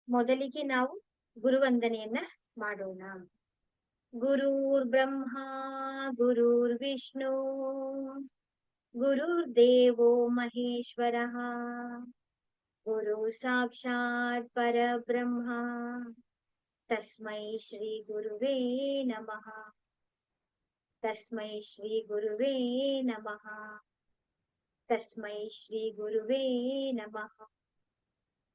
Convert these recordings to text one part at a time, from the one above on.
ಮೊದಲಿಗೆ ನಾವು ಗುರುವಂದನೆಯನ್ನ ಮಾಡೋಣ. ಗುರುರ್ ಬ್ರಹ್ಮ ಗುರುರ್ ವಿಷ್ಣು ಗುರುರ್ ದೇವೋ ಮಹೇಶ್ವರಃ ಗುರು ಸಾಕ್ಷಾತ್ ಪರಬ್ರಹ್ಮ ತಸ್ಮೈ ಶ್ರೀ ಗುರುವೇ ನಮಃ. ತಸ್ಮೈ ಶ್ರೀ ಗುರುವೇ ನಮಃ. ತಸ್ಮೈ ಶ್ರೀ ಗುರುವೇ ನಮಃ.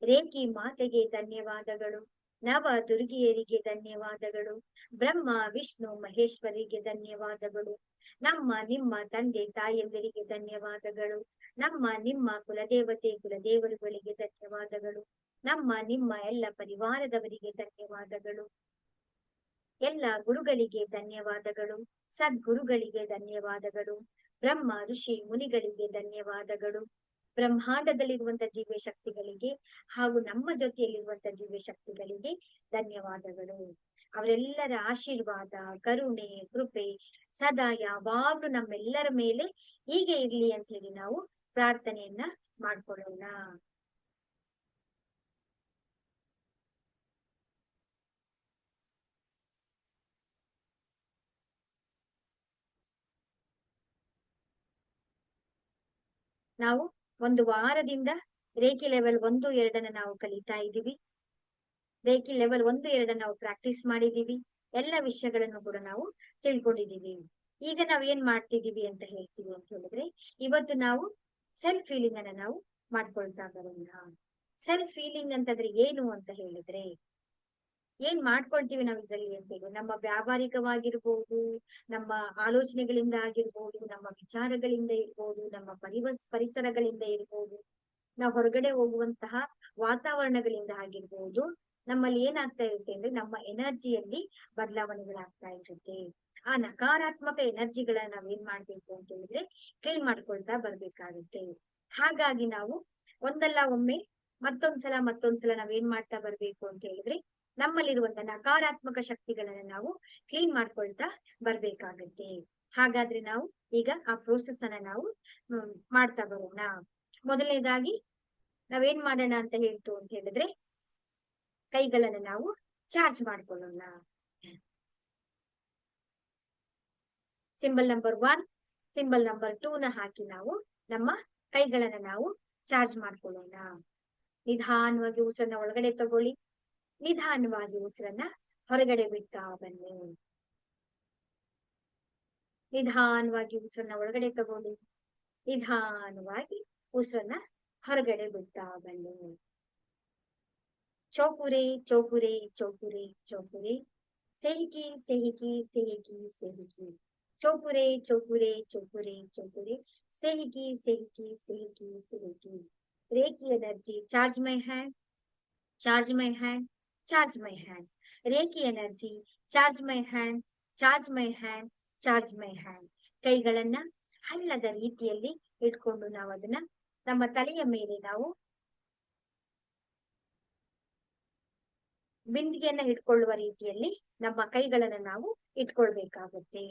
ರೇಖಿ ಮಾತೆಗೆ ಧನ್ಯವಾದಗಳು. ನವ ದುರ್ಗಿಯರಿಗೆ ಧನ್ಯವಾದಗಳು. ಬ್ರಹ್ಮ ವಿಷ್ಣು ಮಹೇಶ್ವರಿಗೆ ಧನ್ಯವಾದಗಳು. ನಮ್ಮ ನಿಮ್ಮ ತಂದೆ ತಾಯಿಯಂದರಿಗೆ ಧನ್ಯವಾದಗಳು. ನಮ್ಮ ನಿಮ್ಮ ಕುಲದೇವತೆ ಕುಲದೇವರುಗಳಿಗೆ ಧನ್ಯವಾದಗಳು. ನಮ್ಮ ನಿಮ್ಮ ಎಲ್ಲ ಪರಿವಾರದವರಿಗೆ ಧನ್ಯವಾದಗಳು. ಎಲ್ಲ ಗುರುಗಳಿಗೆ ಧನ್ಯವಾದಗಳು. ಸದ್ಗುರುಗಳಿಗೆ ಧನ್ಯವಾದಗಳು. ಬ್ರಹ್ಮ ಋಷಿ ಮುನಿಗಳಿಗೆ ಧನ್ಯವಾದಗಳು. ಬ್ರಹ್ಮಾಂಡದಲ್ಲಿರುವಂತ ದಿವ್ಯ ಶಕ್ತಿಗಳಿಗೆ ಹಾಗೂ ನಮ್ಮ ಜೊತೆಯಲ್ಲಿರುವಂತ ದಿವ್ಯ ಶಕ್ತಿಗಳಿಗೆ ಧನ್ಯವಾದಗಳು. ಅವರೆಲ್ಲರ ಆಶೀರ್ವಾದ, ಕರುಣೆ, ಕೃಪೆ ಸದಾ ಯಾವಾಗ್ಲೂ ನಮ್ಮೆಲ್ಲರ ಮೇಲೆ ಹೀಗೆ ಇರ್ಲಿ ಅಂತ ಹೇಳಿ ನಾವು ಪ್ರಾರ್ಥನೆಯನ್ನ ಮಾಡ್ಕೊಳ್ಳೋಣ. ನಾವು ಒಂದು ವಾರದಿಂದ ರೇಖಿ ಲೆವೆಲ್ 1-2 ನಾವು ಕಲಿತಾ ಇದ್ದೀವಿ. ರೇಖಿ ಲೆವೆಲ್ 1-2 ನಾವು ಪ್ರಾಕ್ಟೀಸ್ ಮಾಡಿದೀವಿ. ಎಲ್ಲ ವಿಷಯಗಳನ್ನು ಕೂಡ ನಾವು ತಿಳ್ಕೊಂಡಿದೀವಿ. ಈಗ ನಾವ್ ಏನ್ ಮಾಡ್ತಿದೀವಿ ಅಂತ ಹೇಳ್ತೀವಿ ಅಂತ ಹೇಳಿದ್ರೆ, ಇವತ್ತು ನಾವು ಸೆಲ್ಫ್ ಫೀಲಿಂಗ್ ಅನ್ನ ನಾವು ಮಾಡ್ಕೊಳ್ತಾ ಬರೋಣ. ಸೆಲ್ಫ್ ಫೀಲಿಂಗ್ ಅಂತಂದ್ರೆ ಏನು ಅಂತ ಹೇಳಿದ್ರೆ, ಏನ್ ಮಾಡ್ಕೊಳ್ತೀವಿ ನಾವು ಇದ್ರಲ್ಲಿ ಅಂತ ಹೇಳಿ, ನಮ್ಮ ವ್ಯಾವಹಾರಿಕವಾಗಿರ್ಬೋದು, ನಮ್ಮ ಆಲೋಚನೆಗಳಿಂದ ಆಗಿರ್ಬೋದು, ನಮ್ಮ ವಿಚಾರಗಳಿಂದ ಇರ್ಬೋದು, ನಮ್ಮ ಪರಿಸರಗಳಿಂದ ಇರ್ಬೋದು, ನಾವು ಹೊರಗಡೆ ಹೋಗುವಂತಹ ವಾತಾವರಣಗಳಿಂದ ಆಗಿರ್ಬೋದು, ನಮ್ಮಲ್ಲಿ ಏನಾಗ್ತಾ ಇರುತ್ತೆ ಅಂದ್ರೆ ನಮ್ಮ ಎನರ್ಜಿಯಲ್ಲಿ ಬದಲಾವಣೆಗಳಾಗ್ತಾ ಇರುತ್ತೆ. ಆ ನಕಾರಾತ್ಮಕ ಎನರ್ಜಿಗಳನ್ನ ನಾವ್ ಏನ್ ಮಾಡ್ಬೇಕು ಅಂತ ಹೇಳಿದ್ರೆ ಕ್ಲೀನ್ ಮಾಡ್ಕೊಳ್ತಾ ಬರ್ಬೇಕಾಗುತ್ತೆ. ಹಾಗಾಗಿ ನಾವು ಒಂದಲ್ಲ ಒಮ್ಮೆ ಮತ್ತೊಂದ್ಸಲ ನಾವ್ ಏನ್ ಮಾಡ್ತಾ ಬರ್ಬೇಕು ಅಂತ ಹೇಳಿದ್ರೆ, ನಮ್ಮಲ್ಲಿರುವಂತ ನಕಾರಾತ್ಮಕ ಶಕ್ತಿಗಳನ್ನ ನಾವು ಕ್ಲೀನ್ ಮಾಡ್ಕೊಳ್ತಾ ಬರ್ಬೇಕಾಗತ್ತೆ. ಹಾಗಾದ್ರೆ ನಾವು ಈಗ ಆ ಪ್ರೋಸೆಸ್ ಅನ್ನ ನಾವು ಮಾಡ್ತಾ ಬರೋಣ. ಮೊದಲನೇದಾಗಿ ನಾವೇನ್ ಮಾಡೋಣ ಅಂತ ಹೇಳ್ತು ಅಂತ ಹೇಳಿದ್ರೆ, ಕೈಗಳನ್ನ ನಾವು ಚಾರ್ಜ್ ಮಾಡ್ಕೊಳ್ಳೋಣ. ಸಿಂಬಲ್ ನಂಬರ್ 1, ಸಿಂಬಲ್ ನಂಬರ್ 2 ಹಾಕಿ ನಾವು ನಮ್ಮ ಕೈಗಳನ್ನ ನಾವು ಚಾರ್ಜ್ ಮಾಡ್ಕೊಳ್ಳೋಣ. ನಿಧಾನವಾಗಿ ಉಸಿರನ್ನ ಒಳಗಡೆ ತಗೊಳ್ಳಿ. ನಿಧಾನವಾಗಿ ಉಸಿರನ್ನ ಹೊರಗಡೆ ಬಿಡ್ತಾ ಬನ್ನಿ. ನಿಧಾನವಾಗಿ ಉಸಿರನ್ನ ಒಳಗಡೆ ತಗೊಳ್ಳಿ. ನಿಧಾನವಾಗಿ ಉಸಿರನ್ನ ಹೊರಗಡೆ ಬಿಡ್ತಾ ಬನ್ನಿ. ಚೌಪುರೆ ಚೌಪುರೆ ಚೌಪುರೆ ಚೌಪುರೆ, ಸೆಹಿಕಿ ಸೆಹಿಕಿ ಸೆಹಿಕಿ ಸೆಹಿಕಿ. ಚೌಪುರೆ ಚೌಪುರೆ ಚೌಪುರೆ ಚೌಪುರೆ, ಸೆಹಿಕಿ ಸೆಹಿಕಿ ಸೆಹಿಕಿ ಸೆಹಿಕಿ. Reiki energy, charge my hand, charge my hand, charge my hand. Reiki energy, charge my hand, charge my hand, charge my hand. ಕೈಗಳನ್ನ ಹಳ್ಳದ ರೀತಿಯಲ್ಲಿ ಇಟ್ಕೊಂಡು ನಾವು ಅದನ್ನ ನಮ್ಮ ತಲೆಯ ಮೇಲೆ ನಾವು ಬಿಂದಿಗೆಯನ್ನ ಇಟ್ಕೊಳ್ಳುವ ರೀತಿಯಲ್ಲಿ ನಮ್ಮ ಕೈಗಳನ್ನ ನಾವು ಇಟ್ಕೊಳ್ಬೇಕಾಗುತ್ತೆ.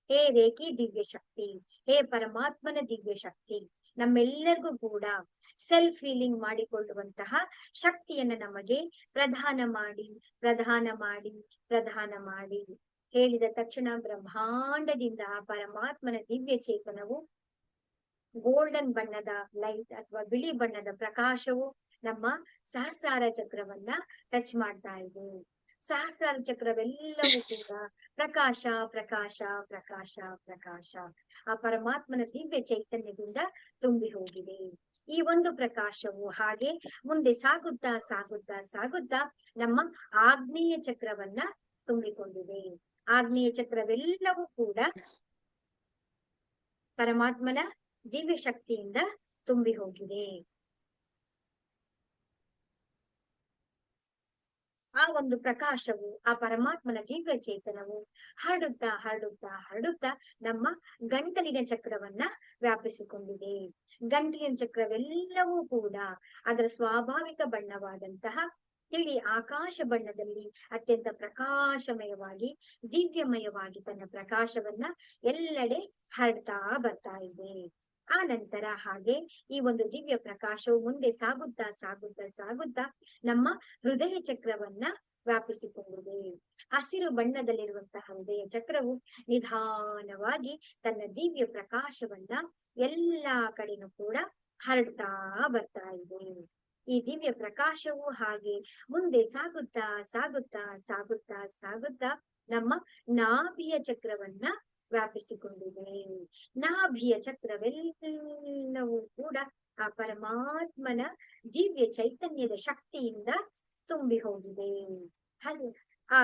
ಹೇ ರೇಖಿ ದಿವ್ಯ ಶಕ್ತಿ, ಹೇ ಪರಮಾತ್ಮನ ದಿವ್ಯ ಶಕ್ತಿ, ನಮ್ಮೆಲ್ಲರಿಗೂ ಕೂಡ ಸೆಲ್ಫ್ ಫೀಲಿಂಗ್ ಮಾಡಿಕೊಳ್ಳುವಂತಹ ಶಕ್ತಿಯನ್ನ ನಮಗೆ ಪ್ರದಾನ ಮಾಡಿ ಪ್ರದಾನ ಮಾಡಿ ಪ್ರದಾನ ಮಾಡಿ. ಹೇಳಿದ ತಕ್ಷಣ ಬ್ರಹ್ಮಾಂಡದಿಂದ ಆ ಪರಮಾತ್ಮನ ದಿವ್ಯ ಚೇತನವು, ಗೋಲ್ಡನ್ ಬಣ್ಣದ ಲೈಟ್ ಅಥವಾ ಬಿಳಿ ಬಣ್ಣದ ಪ್ರಕಾಶವು ನಮ್ಮ ಸಹಸ್ರಾರ ಚಕ್ರವನ್ನ ಟಚ್ ಮಾಡ್ತಾ ಇದೆ. ಸಹಸ್ರಾರ ಚಕ್ರವೆಲ್ಲವೂ ಕೂಡ ಪ್ರಕಾಶ ಪ್ರಕಾಶ ಪ್ರಕಾಶ ಪ್ರಕಾಶ, ಆ ಪರಮಾತ್ಮನ ದಿವ್ಯ ಚೈತನ್ಯದಿಂದ ತುಂಬಿ ಹೋಗಿದೆ. ಈ ಒಂದು ಪ್ರಕಾಶವು ಹಾಗೆ ಮುಂದೆ ಸಾಗುತ್ತಾ ಸಾಗುತ್ತಾ ಸಾಗುತ್ತಾ ನಮ್ಮ ಆಗ್ನೇಯ ಚಕ್ರವನ್ನ ತುಂಬಿಕೊಂಡಿದೆ. ಆಗ್ನೇಯ ಚಕ್ರವೆಲ್ಲವೂ ಕೂಡ ಪರಮಾತ್ಮನ ದಿವ್ಯ ಶಕ್ತಿಯಿಂದ ತುಂಬಿ ಹೋಗಿದೆ. ಆ ಒಂದು ಪ್ರಕಾಶವು, ಆ ಪರಮಾತ್ಮನ ದಿವ್ಯ ಚೇತನವು ಹರಡುತ್ತಾ ಹರಡುತ್ತಾ ಹರಡುತ್ತಾ ನಮ್ಮ ಗಂಟಲಿನ ಚಕ್ರವನ್ನ ವ್ಯಾಪಿಸಿಕೊಂಡಿದೆ. ಗಂಟಲಿನ ಚಕ್ರವೆಲ್ಲವೂ ಕೂಡ ಅದರ ಸ್ವಾಭಾವಿಕ ಬಣ್ಣವಾದಂತಹ ತಿಳಿ ಆಕಾಶ ಬಣ್ಣದಲ್ಲಿ ಅತ್ಯಂತ ಪ್ರಕಾಶಮಯವಾಗಿ ದಿವ್ಯಮಯವಾಗಿ ತನ್ನ ಪ್ರಕಾಶವನ್ನ ಎಲ್ಲೆಡೆ ಹರಡ್ತಾ ಬರ್ತಾ ಇದೆ. ಆ ನಂತರ ಹಾಗೆ ಈ ಒಂದು ದಿವ್ಯ ಪ್ರಕಾಶವು ಮುಂದೆ ಸಾಗುತ್ತಾ ಸಾಗುತ್ತಾ ಸಾಗುತ್ತಾ ನಮ್ಮ ಹೃದಯ ಚಕ್ರವನ್ನ ವ್ಯಾಪಿಸಿಕೊಂಡಿದೆ. ಹಸಿರು ಬಣ್ಣದಲ್ಲಿರುವಂತಹ ಹೃದಯ ಚಕ್ರವು ನಿಧಾನವಾಗಿ ತನ್ನ ದಿವ್ಯ ಪ್ರಕಾಶವನ್ನ ಎಲ್ಲಾ ಕಡೆನೂ ಕೂಡ ಹರಡ್ತಾ ಬರ್ತಾ ಇದೆ. ಈ ದಿವ್ಯ ಪ್ರಕಾಶವು ಹಾಗೆ ಮುಂದೆ ಸಾಗುತ್ತಾ ಸಾಗುತ್ತಾ ಸಾಗುತ್ತಾ ಸಾಗುತ್ತಾ ನಮ್ಮ ನಾಭಿಯ ಚಕ್ರವನ್ನ ವ್ಯಾಪಿಸಿಕೊಂಡಿದೆ. ನಾಭಿಯ ಚಕ್ರವೆಲ್ಲವೂ ಕೂಡ ಆ ಪರಮಾತ್ಮನ ದಿವ್ಯ ಚೈತನ್ಯದ ಶಕ್ತಿಯಿಂದ ತುಂಬಿ ಹೋಗಿದೆ. ಆ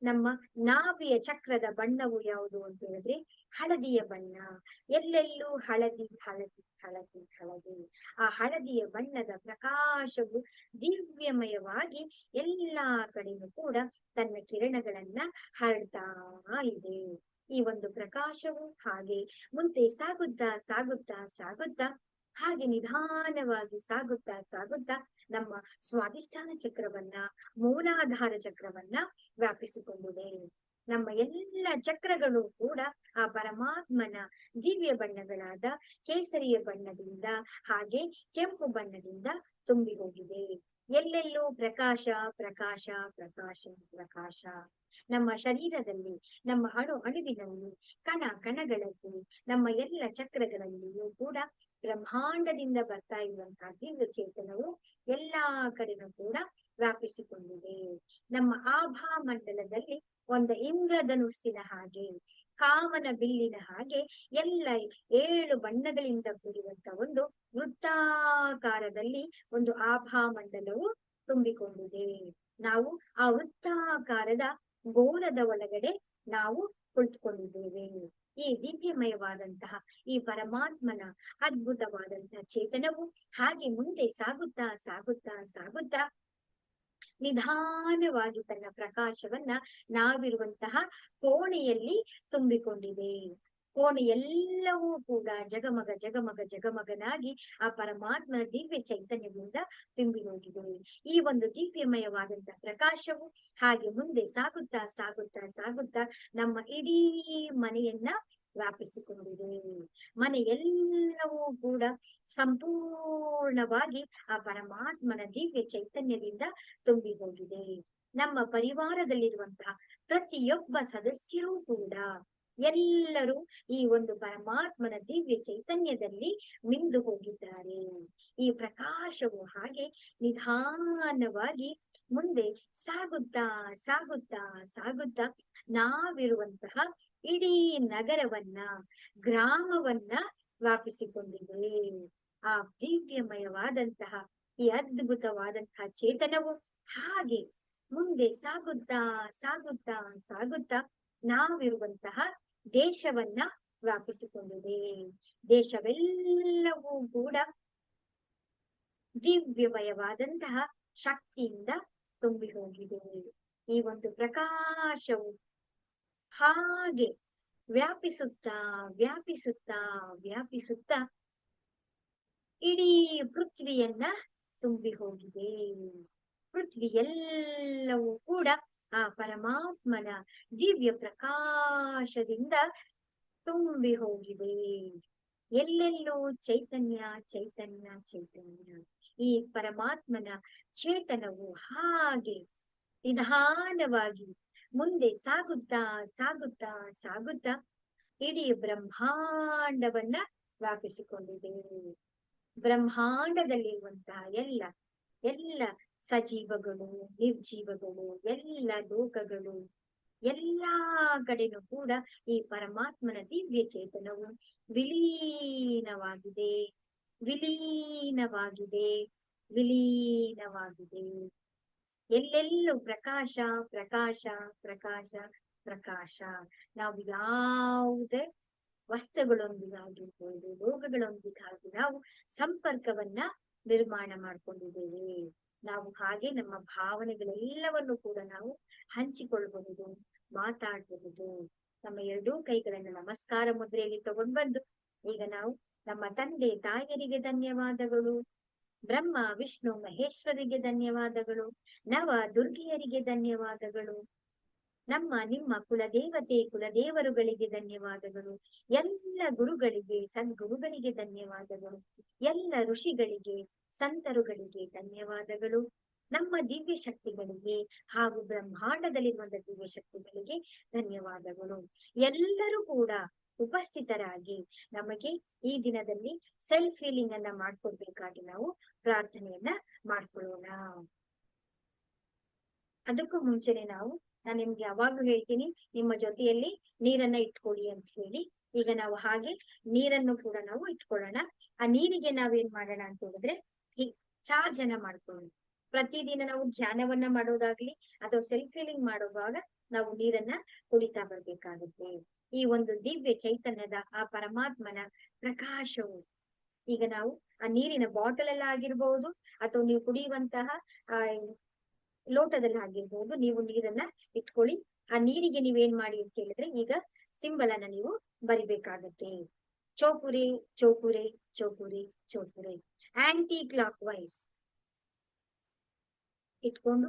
ನಮ್ಮ ನಾಭಿಯ ಚಕ್ರದ ಬಣ್ಣವು ಯಾವುದು ಅಂತ ಹೇಳಿದ್ರೆ ಹಳದಿಯ ಬಣ್ಣ. ಎಲ್ಲೆಲ್ಲೂ ಹಳದಿ ಹಳದಿ ಹಳದಿ ಹಳದಿ. ಆ ಹಳದಿಯ ಬಣ್ಣದ ಪ್ರಕಾಶವು ದಿವ್ಯಮಯವಾಗಿ ಎಲ್ಲಾ ಕಡೆನೂ ಕೂಡ ತನ್ನ ಕಿರಣಗಳನ್ನ ಹರಡ್ತಾ ಇದೆ. ಈ ಒಂದು ಪ್ರಕಾಶವು ಹಾಗೆ ಮುಂದೆ ಸಾಗುತ್ತಾ ಸಾಗುತ್ತಾ ಸಾಗುತ್ತಾ ಹಾಗೆ ನಿಧಾನವಾಗಿ ಸಾಗುತ್ತಾ ಸಾಗುತ್ತಾ ನಮ್ಮ ಸ್ವಾಧಿಷ್ಠಾನ ಚಕ್ರವನ್ನ, ಮೂಲಾಧಾರ ಚಕ್ರವನ್ನ ವ್ಯಾಪಿಸಿಕೊಂಡಿದೆ. ನಮ್ಮ ಎಲ್ಲ ಚಕ್ರಗಳು ಕೂಡ ಆ ಪರಮಾತ್ಮನ ದಿವ್ಯ ಬಣ್ಣಗಳಾದ ಕೇಸರಿಯ ಬಣ್ಣದಿಂದ ಹಾಗೆ ಕೆಂಪು ಬಣ್ಣದಿಂದ ತುಂಬಿ ಹೋಗಿದೆ. ಎಲ್ಲೆಲ್ಲೂ ಪ್ರಕಾಶ ಪ್ರಕಾಶ ಪ್ರಕಾಶ ಪ್ರಕಾಶ. ನಮ್ಮ ಶರೀರದಲ್ಲಿ, ನಮ್ಮ ಅಣುವಿನಲ್ಲಿ, ಕಣ ಕಣಗಳಲ್ಲಿ, ನಮ್ಮ ಎಲ್ಲ ಚಕ್ರಗಳಲ್ಲಿಯೂ ಕೂಡ ಬ್ರಹ್ಮಾಂಡದಿಂದ ಬರ್ತಾ ಇರುವಂತಹ ದಿವ್ಯ ಚೇತನವು ಎಲ್ಲಾ ಕಡೆನೂ ಕೂಡ ವ್ಯಾಪಿಸಿಕೊಂಡಿದೆ. ನಮ್ಮ ಆಭಾ ಮಂಡಲದಲ್ಲಿ ಒಂದು ಇಂದ್ರಧನುಸ್ಸಿನ ಹಾಗೆ, ಕಾಮನ ಬಿಲ್ಲಿನ ಹಾಗೆ ಎಲ್ಲ 7 ಬಣ್ಣಗಳಿಂದ ಕೂಡಿರುವಂತ ಒಂದು ವೃತ್ತಾಕಾರದಲ್ಲಿ ಒಂದು ಆಭಾ ಮಂಡಲವು ತುಂಬಿಕೊಂಡಿದೆ. ನಾವು ಆ ವೃತ್ತಾಕಾರದ ಗೋಳದ ಒಳಗಡೆ ನಾವು ಕುಳಿತುಕೊಂಡಿದ್ದೇವೆ. ಈ ದಿವ್ಯಮಯವಾದಂತಹ ಈ ಪರಮಾತ್ಮನ ಅದ್ಭುತವಾದಂತಹ ಚೇತನವು ಹಾಗೆ ಮುಂದೆ ಸಾಗುತ್ತಾ ಸಾಗುತ್ತಾ ಸಾಗುತ್ತಾ ನಿಧಾನವಾಗಿ ತನ್ನ ಪ್ರಕಾಶವನ್ನ ನಾವಿರುವಂತಹ ಕೋಣೆಯಲ್ಲಿ ತುಂಬಿಕೊಂಡಿದೆ. ಕೋಣೆ ಎಲ್ಲವೂ ಕೂಡ ಜಗಮಗ ಜಗಮಗ ಜಗಮಗನಾಗಿ ಆ ಪರಮಾತ್ಮನ ದಿವ್ಯ ಚೈತನ್ಯದಿಂದ ತುಂಬಿ ಹೋಗಿದೆ. ಈ ಒಂದು ದಿವ್ಯಮಯವಾದಂತಹ ಪ್ರಕಾಶವು ಹಾಗೆ ಮುಂದೆ ಸಾಗುತ್ತಾ ಸಾಗುತ್ತಾ ಸಾಗುತ್ತಾ ನಮ್ಮ ಇಡೀ ಮನೆಯನ್ನ ವ್ಯಾಪಿಸಿಕೊಂಡಿದೆ. ಮನೆ ಎಲ್ಲವೂ ಕೂಡ ಸಂಪೂರ್ಣವಾಗಿ ಆ ಪರಮಾತ್ಮನ ದಿವ್ಯ ಚೈತನ್ಯದಿಂದ ತುಂಬಿ ಹೋಗಿದೆ. ನಮ್ಮ ಪರಿವಾರದಲ್ಲಿರುವಂತಹ ಪ್ರತಿಯೊಬ್ಬ ಸದಸ್ಯರೂ ಕೂಡ ಎಲ್ಲರೂ ಈ ಒಂದು ಪರಮಾತ್ಮನ ದಿವ್ಯ ಚೈತನ್ಯದಲ್ಲಿ ಮಿಂದು ಹೋಗಿದ್ದಾರೆ. ಈ ಪ್ರಕಾಶವು ಹಾಗೆ ನಿಧಾನವಾಗಿ ಮುಂದೆ ಸಾಗುತ್ತಾ ಸಾಗುತ್ತಾ ಸಾಗುತ್ತಾ ನಾವಿರುವಂತಹ ಇಡೀ ನಗರವನ್ನ, ಗ್ರಾಮವನ್ನ ವ್ಯಾಪಿಸಿಕೊಂಡಿದೆ. ಆ ದಿವ್ಯಮಯವಾದಂತಹ ಈ ಅದ್ಭುತವಾದಂತಹ ಚೇತನವು ಹಾಗೆ ಮುಂದೆ ಸಾಗುತ್ತಾ ಸಾಗುತ್ತಾ ಸಾಗುತ್ತಾ ನಾವಿರುವಂತಹ ದೇಶವನ್ನ ವ್ಯಾಪಿಸಿಕೊಂಡಿದೆ. ದೇಶವೆಲ್ಲವೂ ಕೂಡ ದಿವ್ಯಮಯವಾದಂತಹ ಶಕ್ತಿಯಿಂದ ತುಂಬಿ ಹೋಗಿದೆ. ಈ ಒಂದು ಪ್ರಕಾಶವು ಹಾಗೆ ವ್ಯಾಪಿಸುತ್ತಾ ವ್ಯಾಪಿಸುತ್ತಾ ವ್ಯಾಪಿಸುತ್ತಾ ಇಡೀ ಪೃಥ್ವಿಯನ್ನ ತುಂಬಿ ಹೋಗಿದೆ. ಪೃಥ್ವಿ ಎಲ್ಲವೂ ಕೂಡ ಆ ಪರಮಾತ್ಮನ ದಿವ್ಯ ಪ್ರಕಾಶದಿಂದ ತುಂಬಿ ಹೋಗಿದೆ. ಎಲ್ಲೆಲ್ಲೂ ಚೈತನ್ಯ ಚೈತನ್ಯ ಚೈತನ್ಯ. ಈ ಪರಮಾತ್ಮನ ಚೇತನವು ಹಾಗೆ ನಿಧಾನವಾಗಿ ಮುಂದೆ ಸಾಗುತ್ತಾ ಸಾಗುತ್ತಾ ಸಾಗುತ್ತಾ ಇಡೀ ಬ್ರಹ್ಮಾಂಡವನ್ನ ವ್ಯಾಪಿಸಿಕೊಂಡಿದೆ. ಬ್ರಹ್ಮಾಂಡದಲ್ಲಿರುವಂತಹ ಎಲ್ಲ ಸಜೀವಗಳು, ನಿರ್ಜೀವಗಳು, ಎಲ್ಲ ಲೋಕಗಳು, ಎಲ್ಲಾ ಕಡೆನೂ ಕೂಡ ಈ ಪರಮಾತ್ಮನ ದಿವ್ಯ ಚೇತನವು ವಿಲೀನವಾಗಿದೆ ವಿಲೀನವಾಗಿದೆ ವಿಲೀನವಾಗಿದೆ. ಎಲ್ಲೆಲ್ಲೂ ಪ್ರಕಾಶ ಪ್ರಕಾಶ ಪ್ರಕಾಶ ಪ್ರಕಾಶ. ನಾವು ಯಾವುದೇ ವಸ್ತುಗಳೊಂದಿಗಾಗಿರ್ಬೋದು, ಲೋಕಗಳೊಂದಿಗಾಗಿ ನಾವು ಸಂಪರ್ಕವನ್ನ ನಿರ್ಮಾಣ ಮಾಡ್ಕೊಂಡಿದ್ದೇವೆ. ನಾವು ಹಾಗೆ ನಮ್ಮ ಭಾವನೆಗಳೆಲ್ಲವನ್ನು ಕೂಡ ನಾವು ಹಂಚಿಕೊಳ್ಳಬಹುದು, ಮಾತಾಡಬಹುದು. ನಮ್ಮ 2 ಕೈಗಳನ್ನು ನಮಸ್ಕಾರ ಮುದ್ರೆಯಲ್ಲಿ ತಗೊಂಡು ಬಂದು ಈಗ ನಾವು ನಮ್ಮ ತಂದೆ ತಾಯರಿಗೆ ಧನ್ಯವಾದಗಳು, ಬ್ರಹ್ಮ ವಿಷ್ಣು ಮಹೇಶ್ವರಿಗೆ ಧನ್ಯವಾದಗಳು, ನವ ದುರ್ಗಿಯರಿಗೆ ಧನ್ಯವಾದಗಳು, ನಮ್ಮ ನಿಮ್ಮ ಕುಲದೇವತೆ ಕುಲದೇವರುಗಳಿಗೆ ಧನ್ಯವಾದಗಳು, ಎಲ್ಲ ಎಲ್ಲ ಗುರುಗಳಿಗೆ ಸದ್ಗುರುಗಳಿಗೆ ಧನ್ಯವಾದಗಳು. ಎಲ್ಲ ಋಷಿಗಳಿಗೆ ಸಂತರುಗಳಿಗೆ ಧನ್ಯವಾದಗಳು. ನಮ್ಮ ದಿವ್ಯ ಶಕ್ತಿಗಳಿಗೆ ಹಾಗೂ ಬ್ರಹ್ಮಾಂಡದಲ್ಲಿರುವಂತಹ ದಿವ್ಯ ಶಕ್ತಿಗಳಿಗೆ ಧನ್ಯವಾದಗಳು. ಎಲ್ಲರೂ ಕೂಡ ಉಪಸ್ಥಿತರಾಗಿ ನಮಗೆ ಈ ದಿನದಲ್ಲಿ ಸೆಲ್ಫ್ ಹೀಲಿಂಗ್ ಅನ್ನ ಮಾಡ್ಕೊಡ್ಬೇಕಾಗಿ ನಾವು ಪ್ರಾರ್ಥನೆಯನ್ನ ಮಾಡ್ಕೊಳ್ಳೋಣ. ಅದಕ್ಕೂ ಮುಂಚೆನೆ ನಾನು ನಿಮ್ಗೆ ಯಾವಾಗ್ಲೂ ಹೇಳ್ತೀನಿ, ನಿಮ್ಮ ಜೊತೆಯಲ್ಲಿ ನೀರನ್ನ ಇಟ್ಕೊಳ್ಳಿ ಅಂತ ಹೇಳಿ. ಈಗ ನಾವು ಹಾಗೆ ನೀರನ್ನು ಕೂಡ ನಾವು ಇಟ್ಕೊಳ್ಳೋಣ. ಆ ನೀರಿಗೆ ನಾವೇನ್ ಮಾಡೋಣ ಅಂತ ಹೇಳಿದ್ರೆ ಚಾರ್ಜ್ ಅನ್ನ ಮಾಡ್ಕೊಳ್ಳೋಣ. ಪ್ರತಿದಿನ ನಾವು ಧ್ಯಾನವನ್ನ ಮಾಡೋದಾಗ್ಲಿ ಅಥವಾ ಸೆಲ್ಫ್ ಹೀಲಿಂಗ್ ಮಾಡುವಾಗ ನಾವು ನೀರನ್ನ ಕುಡಿತಾ ಬರ್ಬೇಕಾಗುತ್ತೆ. ಈ ಒಂದು ದಿವ್ಯ ಚೈತನ್ಯದ ಆ ಪರಮಾತ್ಮನ ಪ್ರಕಾಶವು ಈಗ ನಾವು ಆ ನೀರಿನ ಬಾಟಲ್ ಎಲ್ಲ ಆಗಿರ್ಬಹುದು ಅಥವಾ ನೀವು ಕುಡಿಯುವಂತಹ ಆ ಲೋಟದಲ್ಲಿ ಆಗಿರ್ಬಹುದು, ನೀವು ನೀರನ್ನ ಇಟ್ಕೊಳ್ಳಿ. ಆ ನೀರಿಗೆ ನೀವೇನ್ ಮಾಡಿ ಅಂತ ಹೇಳಿದ್ರೆ ಈಗ ಸಿಂಬಲ್ ಅನ್ನ ನೀವು ಬರಿಬೇಕಾಗತ್ತೆ. ಚೋಪುರೆ ಚೋಪುರೆ ಚೋಪುರೆ ಚೋಪುರೆ ಆಂಟಿ ಕ್ಲಾಕ್ ವೈಸ್ ಇಟ್ಕೊಂಡು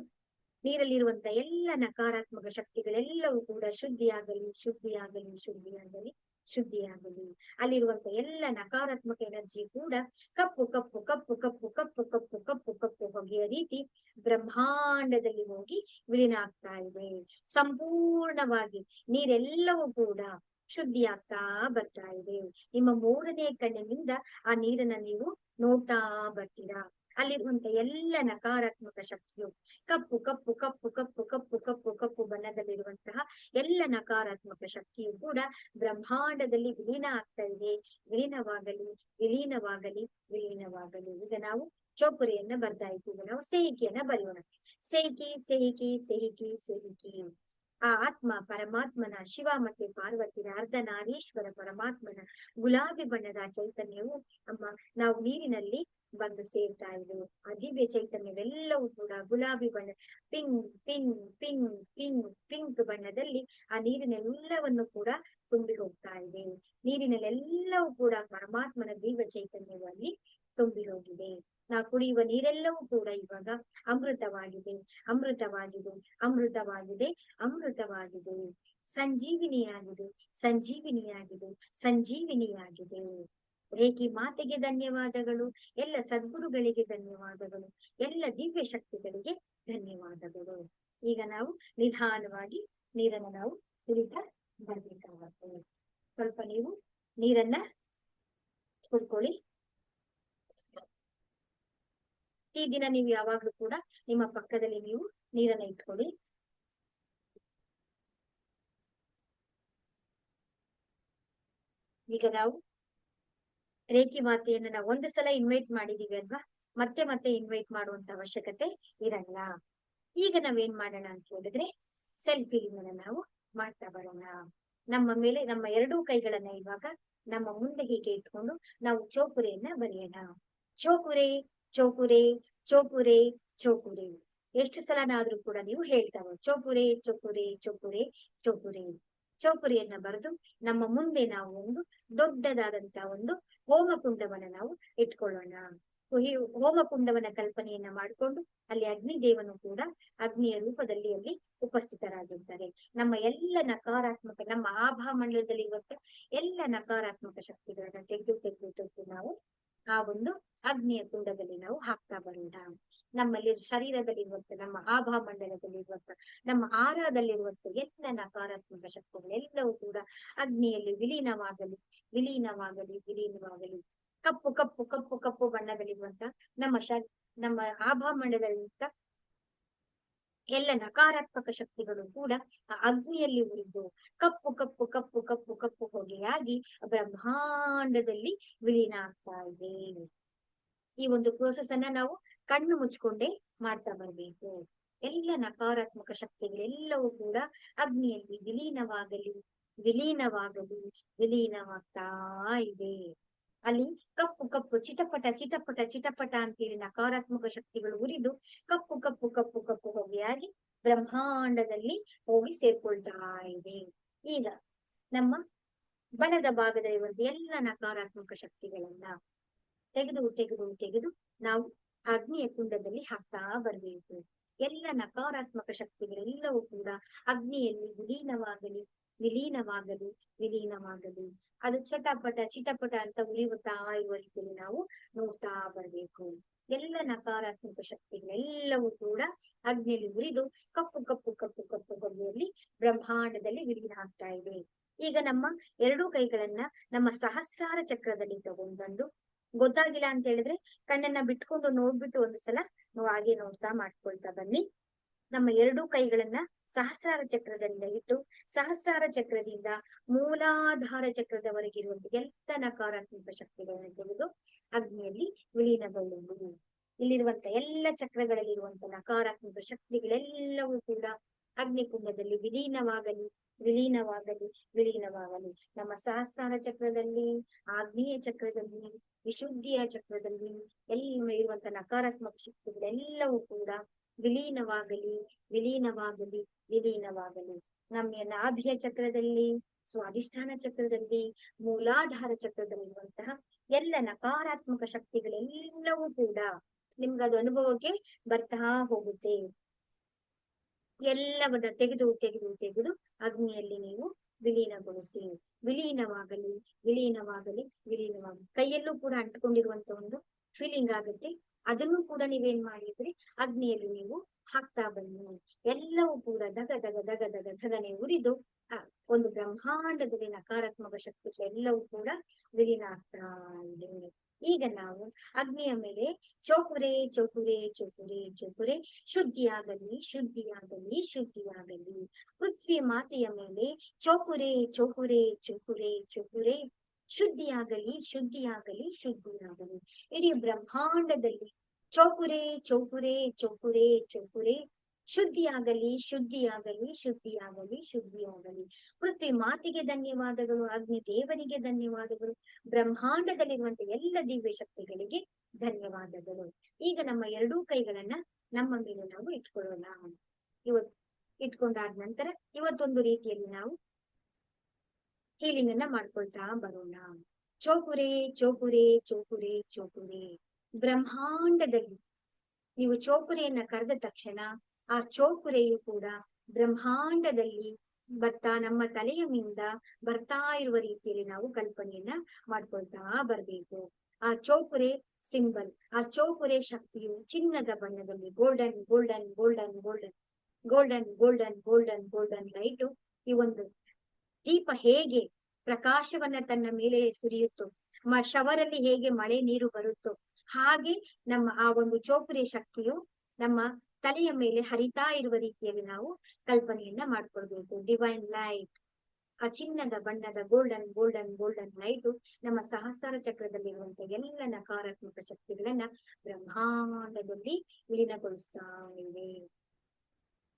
ನೀರಲ್ಲಿರುವಂತ ಎಲ್ಲ ನಕಾರಾತ್ಮಕ ಶಕ್ತಿಗಳೆಲ್ಲವೂ ಕೂಡ ಶುದ್ಧಿಯಾಗಲಿ ಶುದ್ಧಿಯಾಗಲಿ ಶುದ್ಧಿಯಾಗಲಿ ಶುದ್ಧಿಯಾಗಲಿ. ಅಲ್ಲಿರುವಂತ ಎಲ್ಲ ನಕಾರಾತ್ಮಕ ಎನರ್ಜಿ ಕೂಡ ಕಪ್ಪು ಕಪ್ಪು ಕಪ್ಪು ಕಪ್ಪು ಕಪ್ಪು ಕಪ್ಪು ಕಪ್ಪು ಕಪ್ಪು ಹೊಗೆಯ ರೀತಿ ಬ್ರಹ್ಮಾಂಡದಲ್ಲಿ ಹೋಗಿ ವಿಲೀನ ಆಗ್ತಾ ಇದೆ. ಸಂಪೂರ್ಣವಾಗಿ ನೀರೆಲ್ಲವೂ ಕೂಡ ಶುದ್ಧಿಯಾಗ್ತಾ ಬರ್ತಾ ಇದೆ. ನಿಮ್ಮ 3ನೇ ಕಣ್ಣಿನಿಂದ ಆ ನೀರನ್ನ ನೀವು ನೋಡ್ತಾ ಬರ್ತೀರಾ. ಅಲ್ಲಿರುವಂತ ಎಲ್ಲ ನಕಾರಾತ್ಮಕ ಶಕ್ತಿಯು ಕಪ್ಪು ಕಪ್ಪು ಕಪ್ಪು ಕಪ್ಪು ಕಪ್ಪು ಕಪ್ಪು ಕಪ್ಪು ಬಣ್ಣದಲ್ಲಿರುವಂತಹ ಎಲ್ಲ ನಕಾರಾತ್ಮಕ ಶಕ್ತಿಯು ಕೂಡ ಬ್ರಹ್ಮಾಂಡದಲ್ಲಿ ವಿಲೀನ ಆಗ್ತಾ ಇದೆ. ವಿಲೀನವಾಗಲಿ ವಿಲೀನವಾಗಲಿ ವಿಲೀನವಾಗಲಿ. ಈಗ ನಾವು ಚೌಪುರಿಯನ್ನ ಬರ್ತಾ ಇದ್ದೀವಿ. ನಾವು ಸೇಹಿಕೆಯನ್ನ ಬರೆಯೋಣ. ಸೇಹಿಕಿ ಸೇಹಿಕಿ ಸೇಹಿಕಿ ಸೇಹಿಕಿ. ಆ ಆತ್ಮ ಪರಮಾತ್ಮನ ಶಿವ ಮತ್ತೆ ಪಾರ್ವತಿಯ ಅರ್ಧನಾರೀಶ್ವರ ಪರಮಾತ್ಮನ ಗುಲಾಬಿ ಬಣ್ಣದ ಚೈತನ್ಯವು ನಾವು ನೀರಿನಲ್ಲಿ ಬಂದು ಸೇರ್ತಾ ಇದೆ. ಆ ದಿವ್ಯ ಚೈತನ್ಯವೆಲ್ಲವೂ ಕೂಡ ಗುಲಾಬಿ ಬಣ್ಣ pink pink pink pink pink ಬಣ್ಣದಲ್ಲಿ ಆ ನೀರಿನೆಲ್ಲವನ್ನು ಕೂಡ ತುಂಬಿ ಹೋಗ್ತಾ ಇದೆ. ನೀರಿನಲ್ಲೆಲ್ಲವೂ ಕೂಡ ಪರಮಾತ್ಮನ ದಿವ್ಯ ಚೈತನ್ಯವಾಗಿ ತುಂಬಿ ಹೋಗಿದೆ. ನಾವು ಕುಡಿಯುವ ನೀರೆಲ್ಲವೂ ಕೂಡ ಇವಾಗ ಅಮೃತವಾಗಿದೆ ಅಮೃತವಾಗಿದೆ ಅಮೃತವಾಗಿದೆ ಅಮೃತವಾಗಿದೆ. ಸಂಜೀವಿನಿಯಾಗಿದೆ ಸಂಜೀವಿನಿಯಾಗಿದೆ ಸಂಜೀವಿನಿಯಾಗಿದೆ. ರೇಖಿ ಮಾತೆಗೆ ಧನ್ಯವಾದಗಳು. ಎಲ್ಲ ಸದ್ಗುರುಗಳಿಗೆ ಧನ್ಯವಾದಗಳು. ಎಲ್ಲ ದಿವ್ಯ ಶಕ್ತಿಗಳಿಗೆ ಧನ್ಯವಾದಗಳು. ಈಗ ನಾವು ನಿಧಾನವಾಗಿ ನೀರನ್ನು ನಾವು ಕುಡಿತಾ ಬರ್ಬೇಕಾಗುತ್ತೆ. ಸ್ವಲ್ಪ ನೀವು ನೀರನ್ನ ಕುಡ್ಕೊಳ್ಳಿ. ಈ ದಿನ ನೀವು ಯಾವಾಗ್ಲೂ ಕೂಡ ನಿಮ್ಮ ಪಕ್ಕದಲ್ಲಿ ನೀವು ನೀರನ್ನ ಇಟ್ಕೊಳ್ಳಿ. ಈಗ ನಾವು ರೇಖಿ ಮಾತೆಯನ್ನ ನಾವು ಒಂದು ಸಲ ಇನ್ವೈಟ್ ಮಾಡಿದೀವಿ ಅಲ್ವಾ, ಮತ್ತೆ ಮತ್ತೆ ಇನ್ವೈಟ್ ಮಾಡುವಂತ ಅವಶ್ಯಕತೆ ಇರಲ್ಲ. ಈಗ ನಾವೇನ್ ಮಾಡೋಣ ಅಂತ ಹೇಳಿದ್ರೆ ಸೆಲ್ಫ್ ಹೀಲಿಂಗ್ ಅನ್ನ ನಾವು ಮಾಡ್ತಾ ಬರೋಣ. ನಮ್ಮ ಮೇಲೆ ನಮ್ಮ 2 ಕೈಗಳನ್ನ ಇವಾಗ ನಮ್ಮ ಮುಂದೆ ಹೀಗೆ ಇಟ್ಕೊಂಡು ನಾವು ಚೌಪುರೆಯನ್ನ ಬರೆಯೋಣ. ಚೌಪುರೆ ಚೌಪುರೆ ಚೌಪುರೆ ಚೌಪುರೆ. ಎಷ್ಟು ಸಲನಾದ್ರೂ ಕೂಡ ನೀವು ಹೇಳ್ತಾವ ಚೌಪುರೆ ಚೌಪುರೆ ಚೌಪುರೆ ಚೌಪುರೆ. ಚೌಪುರಿಯನ್ನ ಬರೆದು ನಮ್ಮ ಮುಂದೆ ನಾವು ಒಂದು ದೊಡ್ಡದಾದಂತ ಒಂದು ಹೋಮಕುಂಡವನ್ನ ನಾವು ಇಟ್ಕೊಳ್ಳೋಣ. ಹೋಮಕುಂಡವನ್ನ ಕಲ್ಪನೆಯನ್ನ ಮಾಡಿಕೊಂಡು ಅಲ್ಲಿ ಅಗ್ನಿ ದೇವನು ಕೂಡ ಅಗ್ನಿಯ ರೂಪದಲ್ಲಿ ಅಲ್ಲಿ ಉಪಸ್ಥಿತರಾಗಿರ್ತಾರೆ. ನಮ್ಮ ಎಲ್ಲ ನಕಾರಾತ್ಮಕ ನಮ್ಮ ಆಭಾ ಮಂಡಲದಲ್ಲಿ ಇರುವಂತ ಎಲ್ಲ ನಕಾರಾತ್ಮಕ ಶಕ್ತಿಗಳನ್ನ ತೆಗೆದು ತೆಗೆದು ತೆಗೆದು ನಾವು ಆ ಒಂದು ಅಗ್ನಿಯ ಕುಂಡದಲ್ಲಿ ನಾವು ಹಾಕ್ತಾ ಬರೋಣ. ನಮ್ಮಲ್ಲಿ ಶರೀರದಲ್ಲಿರುವಂತ ನಮ್ಮ ಆಭಾ ಮಂಡಲದಲ್ಲಿರುವಂತ ನಮ್ಮ ಆರಾದಲ್ಲಿರುವಂತ ಎಲ್ಲ ನಕಾರಾತ್ಮಕ ಶಕ್ತಿಗಳೆಲ್ಲವೂ ಕೂಡ ಅಗ್ನಿಯಲ್ಲಿ ವಿಲೀನವಾಗಲಿ ವಿಲೀನವಾಗಲಿ ವಿಲೀನವಾಗಲಿ. ಕಪ್ಪು ಕಪ್ಪು ಕಪ್ಪು ಕಪ್ಪು ಬಣ್ಣದಲ್ಲಿರುವಂತ ನಮ್ಮ ಆಭಾ ಮಂಡಲದಲ್ಲಿರುವಂತ ಎಲ್ಲ ನಕಾರಾತ್ಮಕ ಶಕ್ತಿಗಳು ಕೂಡ ಆ ಅಗ್ನಿಯಲ್ಲಿ ಉರಿದು ಕಪ್ಪು ಕಪ್ಪು ಕಪ್ಪು ಕಪ್ಪು ಕಪ್ಪು ಹೊಗೆಯಾಗಿ ಬ್ರಹ್ಮಾಂಡದಲ್ಲಿ ವಿಲೀನ ಆಗ್ತಾ ಇದೆ. ಈ ಒಂದು ಪ್ರೋಸೆಸ್ ಅನ್ನ ನಾವು ಕಣ್ಣು ಮುಚ್ಕೊಂಡೇ ಮಾಡ್ತಾ ಬರ್ಬೇಕು. ಎಲ್ಲ ನಕಾರಾತ್ಮಕ ಶಕ್ತಿಗಳೆಲ್ಲವೂ ಕೂಡ ಅಗ್ನಿಯಲ್ಲಿ ವಿಲೀನವಾಗಲಿ ವಿಲೀನವಾಗಲಿ ವಿಲೀನವಾಗ್ತಾ ಇದೆ. ಅಲ್ಲಿ ಕಪ್ಪು ಕಪ್ಪು ಚಿಟಪಟ ಚಿಟಪಟ ಚಿಟಪಟ ಅಂತೇಳಿ ನಕಾರಾತ್ಮಕ ಶಕ್ತಿಗಳು ಉರಿದು ಕಪ್ಪು ಕಪ್ಪು ಕಪ್ಪು ಕಪ್ಪು ಹೊಗೆಯಾಗಿ ಬ್ರಹ್ಮಾಂಡದಲ್ಲಿ ಹೋಗಿ ಸೇರ್ಕೊಳ್ತಾ ಇದೆ. ಈಗ ನಮ್ಮ ಬಲದ ಭಾಗದಲ್ಲಿರುವಂತ ಎಲ್ಲ ನಕಾರಾತ್ಮಕ ಶಕ್ತಿಗಳನ್ನ ತೆಗೆದು ತೆಗೆದು ತೆಗೆದು ನಾವು ಅಗ್ನಿಯ ಕುಂಡದಲ್ಲಿ ಹಾಕ್ತಾ ಬರ್ಬೇಕು. ಎಲ್ಲ ನಕಾರಾತ್ಮಕ ಶಕ್ತಿಗಳೆಲ್ಲವೂ ಕೂಡ ಅಗ್ನಿಯಲ್ಲಿ ವಿಲೀನವಾಗಲಿ ವಿಲೀನವಾಗಲಿ, ವಿಲೀನವಾಗಲಿ. ಅದು ಚಟಪಟ ಚಿಟಪಟ ಅಂತ ಉರಿಯುತ್ತಾ ಇರುವ ರೀತಿಯಲ್ಲಿ ನಾವು ನೋಡ್ತಾ ಬರ್ಬೇಕು. ಎಲ್ಲ ನಕಾರಾತ್ಮಕ ಶಕ್ತಿಗಳೆಲ್ಲವೂ ಕೂಡ ಅಗ್ನಿಯಲ್ಲಿ ಉರಿದು ಕಪ್ಪು ಕಪ್ಪು ಕಪ್ಪು ಕಪ್ಪು ಗಂಗೆಯಲ್ಲಿ ಬ್ರಹ್ಮಾಂಡದಲ್ಲಿ ವಿಲೀನ ಆಗ್ತಾ ಇದೆ. ಈಗ ನಮ್ಮ ಎರಡೂ ಕೈಗಳನ್ನ ನಮ್ಮ ಸಹಸ್ರಾರ ಚಕ್ರದಲ್ಲಿ ತಗೊಂಡ್ಬಂದು, ಗೊತ್ತಾಗಿಲ್ಲ ಅಂತ ಹೇಳಿದ್ರೆ ಕಣ್ಣನ್ನ ಬಿಟ್ಕೊಂಡು ನೋಡ್ಬಿಟ್ಟು ಒಂದು ಸಲ ನಾವು ಹಾಗೆ ನೋಡ್ತಾ ಮಾಡ್ಕೊಳ್ತಾ ಬನ್ನಿ. ನಮ್ಮ ಎರಡೂ ಕೈಗಳನ್ನ ಸಹಸ್ರಾರ ಚಕ್ರದಿಂದ ಇಟ್ಟು, ಸಹಸ್ರಾರ ಚಕ್ರದಿಂದ ಮೂಲಾಧಾರ ಚಕ್ರದವರೆಗಿರುವಂತ ಎಲ್ಲ ನಕಾರಾತ್ಮಕ ಶಕ್ತಿಗಳನ್ನ ತೆಗೆದು ಅಗ್ನಿಯಲ್ಲಿ ವಿಲೀನಗೊಳ್ಳುವುದು. ಇಲ್ಲಿರುವಂತ ಎಲ್ಲ ಚಕ್ರಗಳಲ್ಲಿರುವಂತ ನಕಾರಾತ್ಮಕ ಶಕ್ತಿಗಳೆಲ್ಲವೂ ಕೂಡ ಅಗ್ನಿಕುಂಡದಲ್ಲಿ ವಿಲೀನವಾಗಲಿ, ವಿಲೀನವಾಗಲಿ, ವಿಲೀನವಾಗಲಿ. ನಮ್ಮ ಸಹಸ್ರಾರ ಚಕ್ರದಲ್ಲಿ, ಆಗ್ನೇಯ ಚಕ್ರದಲ್ಲಿ, ವಿಶುದ್ಧಿಯ ಚಕ್ರದಲ್ಲಿ ಎಲ್ಲ ಇರುವಂತ ನಕಾರಾತ್ಮಕ ಶಕ್ತಿಗಳೆಲ್ಲವೂ ಕೂಡ ವಿಲೀನವಾಗಲಿ, ವಿಲೀನವಾಗಲಿ, ವಿಲೀನವಾಗಲಿ. ನಮ್ಮ ನಾಭಿಯ ಚಕ್ರದಲ್ಲಿ, ಸ್ವಾಧಿಷ್ಠಾನ ಚಕ್ರದಲ್ಲಿ, ಮೂಲಾಧಾರ ಚಕ್ರದಲ್ಲಿರುವಂತಹ ಎಲ್ಲ ನಕಾರಾತ್ಮಕ ಶಕ್ತಿಗಳೆಲ್ಲವೂ ಕೂಡ ನಿಮ್ಗದು ಅನುಭವಕ್ಕೆ ಬರ್ತಾ ಹೋಗುತ್ತೆ. ಎಲ್ಲವನ್ನ ತೆಗೆದು ತೆಗೆದು ತೆಗೆದು ಅಗ್ನಿಯಲ್ಲಿ ನೀವು ವಿಲೀನಗೊಳಿಸಿ. ವಿಲೀನವಾಗಲಿ, ವಿಲೀನವಾಗಲಿ, ವಿಲೀನವಾಗಲಿ. ಕೈಯಲ್ಲೂ ಕೂಡ ಅಂಟ್ಕೊಂಡಿರುವಂತ ಒಂದು ಫೀಲಿಂಗ್ ಆಗುತ್ತೆ. ಅದನ್ನು ಕೂಡ ನೀವೇನ್ ಮಾಡಿದ್ರಿ, ಅಗ್ನಿಯಲ್ಲಿ ನೀವು ಹಾಕ್ತಾ ಬನ್ನಿ. ಎಲ್ಲವೂ ಕೂಡ ದಗ ದಗ ದಗ ದಗ ದಗನೆ ಉರಿದು ಒಂದು ಬ್ರಹ್ಮಾಂಡದಲ್ಲಿ ನಕಾರಾತ್ಮಕ ಶಕ್ತಿಗಳೆಲ್ಲವೂ ಕೂಡ ವಿಲೀನ ಆಗ್ತಾ ಇದೆ. ಈಗ ನಾವು ಅಗ್ನಿಯ ಮೇಲೆ ಚೋಕುರೆ ಚೋಕುರೆ ಚೋಕುರೆ ಚೋಕುರೆ ಶುದ್ಧಿಯಾಗಲಿ, ಶುದ್ಧಿಯಾಗಲಿ, ಶುದ್ಧಿಯಾಗಲಿ. ಪೃಥ್ವಿ ಮಾತೆಯ ಮೇಲೆ ಚೋಕುರೆ ಚೋಕುರೆ ಚೋಕುರೆ ಚೋಕುರೆ ಶುದ್ಧಿಯಾಗಲಿ, ಶುದ್ಧಿಯಾಗಲಿ, ಶುದ್ಧಿಯಾಗಲಿ. ಇಡೀ ಬ್ರಹ್ಮಾಂಡದಲ್ಲಿ ಚೌಕುರೆ ಚೌಕುರೆ ಚೌಕುರೆ ಚೌಕುರೆ ಶುದ್ಧಿಯಾಗಲಿ, ಶುದ್ಧಿಯಾಗಲಿ, ಶುದ್ಧಿಯಾಗಲಿ, ಶುದ್ಧಿಯಾಗಲಿ. ಪೃಥ್ವಿ ಮಾತಿಗೆ ಧನ್ಯವಾದಗಳು, ಅಗ್ನಿ ದೇವರಿಗೆ ಧನ್ಯವಾದಗಳು, ಬ್ರಹ್ಮಾಂಡದಲ್ಲಿರುವಂತ ಎಲ್ಲ ದಿವ್ಯ ಶಕ್ತಿಗಳಿಗೆ ಧನ್ಯವಾದಗಳು. ಈಗ ನಮ್ಮ ಎರಡೂ ಕೈಗಳನ್ನ ನಮ್ಮ ಮೇಲೆ ನಾವು ಇಟ್ಕೊಳ್ಳೋಣ. ಇಟ್ಕೊಂಡಾದ ನಂತರ ಇವತ್ತೊಂದು ರೀತಿಯಲ್ಲಿ ನಾವು ಹೀಲಿಂಗ್ ಅನ್ನ ಮಾಡ್ಕೊಳ್ತಾ ಬರೋಣ. ಚೋಕುರೆ ಚೋಕುರೆ ಚೋಕುರೆ ಚೋಕುರೆ. ಬ್ರಹ್ಮಾಂಡದಲ್ಲಿ ನೀವು ಚೋಕುರೆಯನ್ನ ಕರೆದ ತಕ್ಷಣ ಆ ಚೋಕುರೆಯು ಕೂಡ ಬ್ರಹ್ಮಾಂಡದಲ್ಲಿ ಬರ್ತಾ ನಮ್ಮ ತಲೆಯ ಮಿಂದ ಬರ್ತಾ ಇರುವ ರೀತಿಯಲ್ಲಿ ನಾವು ಕಲ್ಪನೆಯನ್ನ ಮಾಡ್ಕೊಳ್ತಾ ಬರ್ಬೇಕು. ಆ ಚೋಕುರೆ ಸಿಂಬಲ್, ಆ ಚೋಕುರೆ ಶಕ್ತಿಯು ಚಿನ್ನದ ಬಣ್ಣದಲ್ಲಿ golden golden golden golden golden golden golden golden light. ಈ ಒಂದು ದೀಪ ಹೇಗೆ ಪ್ರಕಾಶವನ್ನ ತನ್ನ ಮೇಲೆ ಸುರಿಯುತ್ತೋ, ಶವರಲ್ಲಿ ಹೇಗೆ ಮಳೆ ನೀರು ಬರುತ್ತೋ, ಹಾಗೆ ನಮ್ಮ ಆ ಒಂದು ಚೋಕುರೆ ಶಕ್ತಿಯು ನಮ್ಮ ತಲೆಯ ಮೇಲೆ ಹರಿತಾ ಇರುವ ರೀತಿಯಲ್ಲಿ ನಾವು ಕಲ್ಪನೆಯನ್ನ ಮಾಡ್ಕೊಳ್ಬೇಕು. ಡಿವೈನ್ ಲೈಟ್, ಆ ಚಿನ್ನದ ಬಣ್ಣದ ಗೋಲ್ಡನ್ ಗೋಲ್ಡನ್ ಗೋಲ್ಡನ್ ಲೈಟು ನಮ್ಮ ಸಹಸ್ರಾರ ಚಕ್ರದಲ್ಲಿರುವಂತ ಎಲ್ಲ ನಕಾರಾತ್ಮಕ ಶಕ್ತಿಗಳನ್ನ ಬ್ರಹ್ಮಾಂಡದಲ್ಲಿ ವಿಲೀನಗೊಳಿಸ್ತಾ ಇವೆ.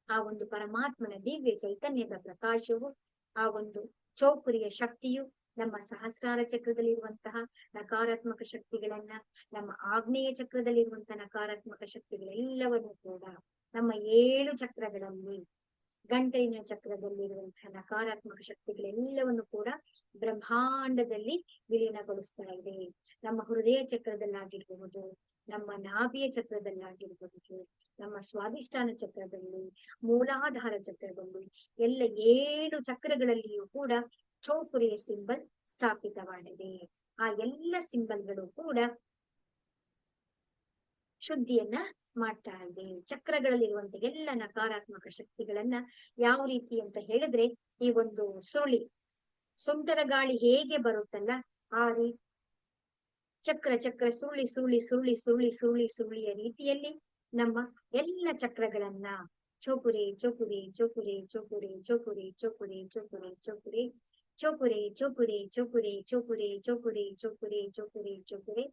ಆ ಒಂದು ಪರಮಾತ್ಮನ ದಿವ್ಯ ಚೈತನ್ಯದ ಪ್ರಕಾಶವು, ಆ ಒಂದು ಚೌಕುರಿಯ ಶಕ್ತಿಯು ನಮ್ಮ ಸಹಸ್ರಾರ ಚಕ್ರದಲ್ಲಿರುವಂತಹ ನಕಾರಾತ್ಮಕ ಶಕ್ತಿಗಳನ್ನ, ನಮ್ಮ ಆಗ್ನೇಯ ಚಕ್ರದಲ್ಲಿರುವಂತಹ ನಕಾರಾತ್ಮಕ ಶಕ್ತಿಗಳೆಲ್ಲವನ್ನು ಕೂಡ ನಮ್ಮ 7 ಚಕ್ರಗಳಲ್ಲಿ, ಗಂಟಲಿನ ಚಕ್ರದಲ್ಲಿರುವಂತಹ ನಕಾರಾತ್ಮಕ ಶಕ್ತಿಗಳೆಲ್ಲವನ್ನು ಕೂಡ ಬ್ರಹ್ಮಾಂಡದಲ್ಲಿ ವಿಲೀನಗೊಳಿಸ್ತಾ ಇದೆ. ನಮ್ಮ ಹೃದಯ ಚಕ್ರದಲ್ಲಾಗಿರ್ಬಹುದು, ನಮ್ಮ ನಾಭಿಯ ಚಕ್ರದಲ್ಲಾಗಿರ್ಬಹುದು, ನಮ್ಮ ಸ್ವಾಧಿಷ್ಠಾನ ಚಕ್ರದಲ್ಲಿ, ಮೂಲಾಧಾರ ಚಕ್ರದಲ್ಲಿ, ಎಲ್ಲ 7 ಚಕ್ರಗಳಲ್ಲಿಯೂ ಕೂಡ ಚೌಕುರೆಯ ಸಿಂಬಲ್ ಸ್ಥಾಪಿತವಾಗಿದೆ. ಆ ಎಲ್ಲ ಸಿಂಬಲ್ಗಳು ಕೂಡ ಶುದ್ಧಿಯನ್ನ ಮಾಡ್ತಾ ಇದೆ. ಚಕ್ರಗಳಲ್ಲಿರುವಂತ ಎಲ್ಲ ನಕಾರಾತ್ಮಕ ಶಕ್ತಿಗಳನ್ನ ಯಾವ ರೀತಿ ಅಂತ ಹೇಳಿದ್ರೆ, ಈ ಒಂದು ಸುಂಟರ ಗಾಳಿ ಹೇಗೆ ಬರುತ್ತಲ್ಲ, ಆ ರೀತಿ ಚಕ್ರ ಚಕ್ರ ಸುರುಳಿ ಸುರುಳಿ ಸುರುಳಿ ಸುರುಳಿ ಸುರುಳಿ ಸುರುಳಿಯ ರೀತಿಯಲ್ಲಿ ನಮ್ಮ ಎಲ್ಲ ಚಕ್ರಗಳನ್ನ ಚೋಕುರೆ ಚೋಕುರೆ ಚೋಕುರೆ ಚೋಕುರೆ ಚೋಕುರೆ ಚೋಕುರೆ ಚೋಕುರೆ ಚೋಕುರೆ ಚೋಕುರೆ ಚೋಕುರೆ ಚೋಕುರೆ ಚೋಕುರೆ ಚೋಕುರೆ ಚೋಕುರೆ ಚೋಕುರೆ ಚೋಕುರೆ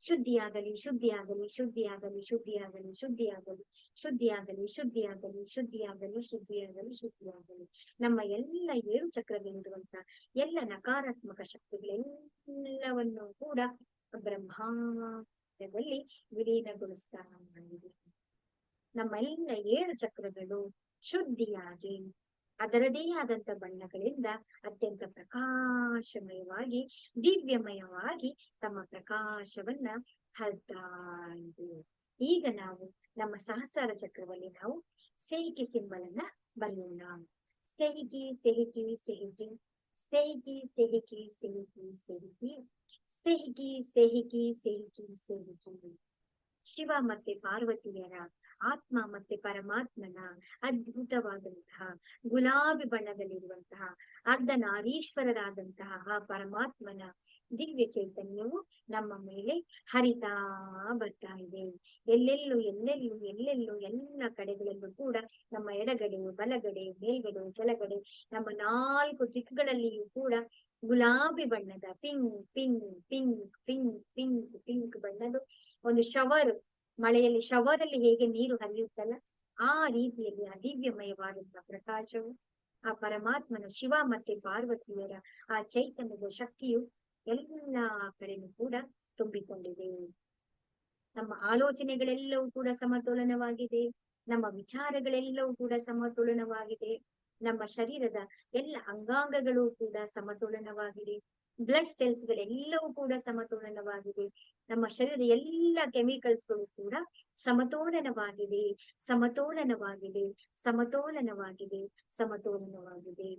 ಶುದ್ಧಿಯಾಗಲಿ, ಶುದ್ಧಿಯಾಗಲಿ, ಶುದ್ಧಿಯಾಗಲಿ, ಶುದ್ಧಿಯಾಗಲಿ, ಶುದ್ಧಿಯಾಗಲಿ, ಶುದ್ಧಿಯಾಗಲಿ, ಶುದ್ಧಿಯಾಗಲಿ, ಶುದ್ಧಿಯಾಗಲಿ, ಶುದ್ಧಿಯಾಗಲಿ, ಶುದ್ಧಿಯಾಗಲಿ. ನಮ್ಮ ಎಲ್ಲ 7 ಚಕ್ರಗಳಿರುವಂತ ಎಲ್ಲ ನಕಾರಾತ್ಮಕ ಶಕ್ತಿಗಳೆಲ್ಲವನ್ನು ಕೂಡ ಬ್ರಹ್ಮಾಂಡದಲ್ಲಿ ವಿಲೀನಗೊಳಿಸ್ತಾ ಇದೆ. ನಮ್ಮ ಎಲ್ಲ 7 ಚಕ್ರಗಳು ಶುದ್ಧಿಯಾಗಿ ಅದರದೇ ಆದಂತ ಬಣ್ಣಗಳಿಂದ ಅತ್ಯಂತ ಪ್ರಕಾಶಮಯವಾಗಿ, ದಿವ್ಯಮಯವಾಗಿ ತಮ್ಮ ಪ್ರಕಾಶವನ್ನ ಹರಡ್ತಾ ಇದೆ. ಈಗ ನಾವು ನಮ್ಮ ಸಹಸ್ರಾರ ಚಕ್ರದಲ್ಲಿ ನಾವು ಸೇಕಿ ಸಿಂಬಲ್ ಅನ್ನ ಬರೆಯೋಣ. ಸ್ನೇಹಿಕಿ ಸೆಹಿಕಿ ಸೆಹಿಕಿ ಸ್ನೇಹಿಕಿ ಸೆಹಿಕಿ ಸೆಹಿಕಿ ಸೆಹಿಕಿ ಸ್ನೇಹಿಕಿ ಸೆಹಿಕಿ ಸೆಹಿಕಿ ಸೆಹಿಕಿ. ಶಿವ ಮತ್ತೆ ಪಾರ್ವತಿಯರ ಆತ್ಮ ಮತ್ತೆ ಪರಮಾತ್ಮನ ಅದ್ಭುತವಾದಂತಹ ಗುಲಾಬಿ ಬಣ್ಣದಲ್ಲಿರುವಂತಹ ಅರ್ಧನಾರೀಶ್ವರರಾದಂತಹ ಆ ಪರಮಾತ್ಮನ ದಿವ್ಯ ಚೈತನ್ಯವು ನಮ್ಮ ಮೇಲೆ ಹರಿತಾ ಬರ್ತಾ ಇದೆ. ಎಲ್ಲೆಲ್ಲೂ ಎಲ್ಲೆಲ್ಲೂ ಎಲ್ಲೆಲ್ಲೂ ಎಲ್ಲ ಕಡೆಗಳಲ್ಲೂ ಕೂಡ ನಮ್ಮ ಎಡಗಡೆ ಬಲಗಡೆ ಮೇಲ್ಗಡೆ ಕೆಳಗಡೆ ನಮ್ಮ 4 ದಿಕ್ಕುಗಳಲ್ಲಿಯೂ ಕೂಡ ಗುಲಾಬಿ ಬಣ್ಣದ pink pink pink pink pink pink ಬಣ್ಣದ ಒಂದು ಶವರ್, ಮಳೆಯಲ್ಲಿ ಶವರ್ ಅಲ್ಲಿ ಹೇಗೆ ನೀರು ಹರಿಯುತ್ತಲ್ಲ ಆ ರೀತಿಯಲ್ಲಿ ಆ ದಿವ್ಯಮಯವಾದಂತಹ ಪ್ರಕಾಶವು ಆ ಪರಮಾತ್ಮನ ಶಿವ ಮತ್ತೆ ಪಾರ್ವತಿಯರ ಆ ಚೈತನ್ಯದ ಶಕ್ತಿಯು ಎಲ್ಲಾ ಕಡೆನೂ ಕೂಡ ತುಂಬಿಕೊಂಡಿದೆ. ನಮ್ಮ ಆಲೋಚನೆಗಳೆಲ್ಲವೂ ಕೂಡ ಸಮತೋಲನವಾಗಿದೆ, ನಮ್ಮ ವಿಚಾರಗಳೆಲ್ಲವೂ ಕೂಡ ಸಮತೋಲನವಾಗಿದೆ, ನಮ್ಮ ಶರೀರದ ಎಲ್ಲ ಅಂಗಾಂಗಗಳು ಕೂಡ ಸಮತೋಲನವಾಗಿದೆ, ಬ್ಲಡ್ ಸೆಲ್ಸ್ ಗಳೆಲ್ಲವೂ ಕೂಡ ಸಮತೋಲನವಾಗಿದೆ, ನಮ್ಮ ಶರೀರದ ಎಲ್ಲ ಕೆಮಿಕಲ್ಸ್ಗಳು ಕೂಡ ಸಮತೋಲನವಾಗಿದೆ ಸಮತೋಲನವಾಗಿದೆ ಸಮತೋಲನವಾಗಿದೆ ಸಮತೋಲನವಾಗಿದೆ.